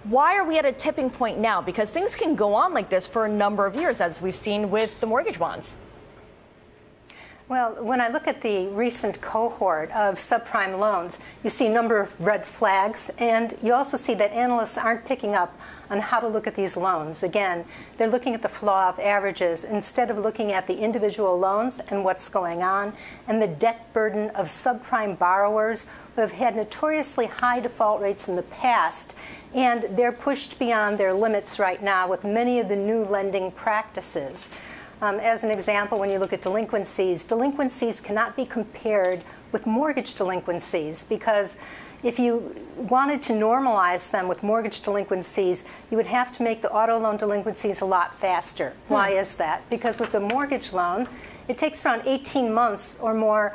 Why are we at a tipping point now? Because things can go on like this for a number of years, as we've seen with the mortgage bonds. Well, when I look at the recent cohort of subprime loans, you see a number of red flags, and you also see that analysts aren't picking up on how to look at these loans. Again, they're looking at the flaw of averages instead of looking at the individual loans and what's going on, and the debt burden of subprime borrowers who have had notoriously high default rates in the past, and they're pushed beyond their limits right now with many of the new lending practices. As an example, when you look at delinquencies cannot be compared with mortgage delinquencies, because if you wanted to normalize them with mortgage delinquencies, you would have to make the auto loan delinquencies a lot faster. Why is that? Because with the mortgage loan, it takes around 18 months or more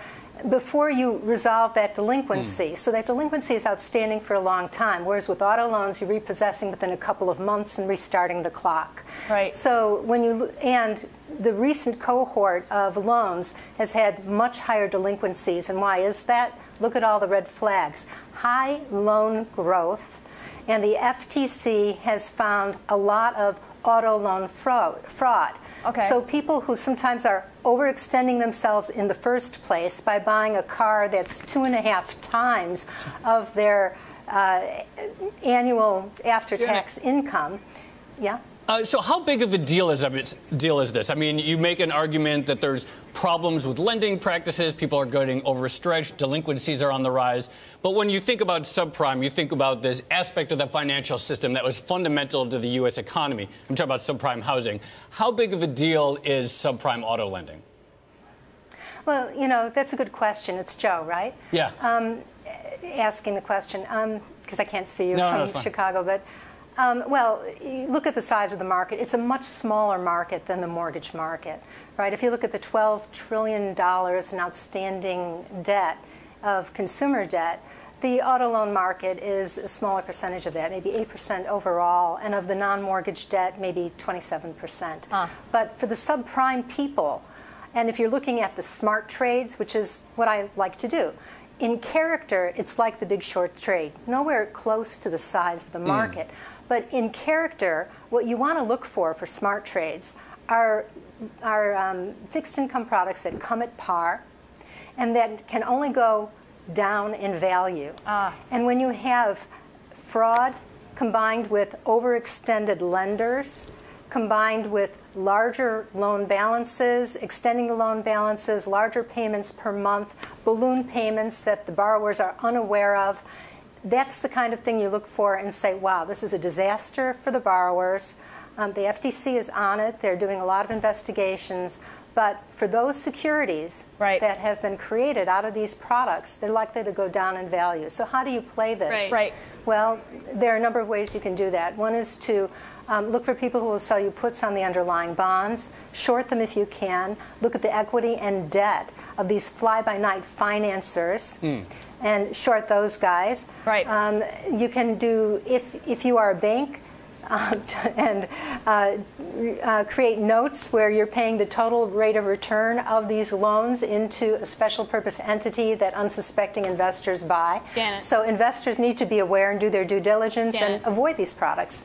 before you resolve that delinquency. So that delinquency is outstanding for a long time, whereas with auto loans, you're repossessing within a couple of months and restarting the clock. Right. So when you, and the recent cohort of loans has had much higher delinquencies. And why is that? Look at all the red flags. High loan growth, and the FTC has found a lot of auto loan fraud. Okay. So people who sometimes are overextending themselves in the first place by buying a car that's 2.5 times of their annual after-tax income. Yeah. So how big of a deal is this? I mean, you make an argument that there's problems with lending practices, people are getting overstretched, delinquencies are on the rise. But when you think about subprime, you think about this aspect of the financial system that was fundamental to the U.S. economy. I'm talking about subprime housing. How big of a deal is subprime auto lending? Well, you know, that's a good question. It's Joe, right? Yeah. Asking the question, because I can't see you from Chicago, but well, look at the size of the market. It's a much smaller market than the mortgage market, right? If you look at the $12 trillion in outstanding debt of consumer debt, the auto loan market is a smaller percentage of that, maybe 8% overall, and of the non-mortgage debt, maybe 27%. But for the subprime people, and if you're looking at the smart trades, which is what I like to do, in character, it's like the Big Short trade, nowhere close to the size of the market. But in character, what you want to look for smart trades are fixed income products that come at par and that can only go down in value. And when you have fraud combined with overextended lenders, combined with larger loan balances, extending the loan balances, larger payments per month, balloon payments that the borrowers are unaware of, that's the kind of thing you look for and say, wow, this is a disaster for the borrowers. The FTC is on it. They're doing a lot of investigations. But for those securities that have been created out of these products, they're likely to go down in value. So how do you play this? Right. Well, there are a number of ways you can do that. One is to look for people who will sell you puts on the underlying bonds, short them if you can, look at the equity and debt of these fly-by-night financiers, and short those guys. Right. You can do, if you are a bank, and create notes where you're paying the total rate of return of these loans into a special purpose entity that unsuspecting investors buy. Janet. So investors need to be aware and do their due diligence and avoid these products.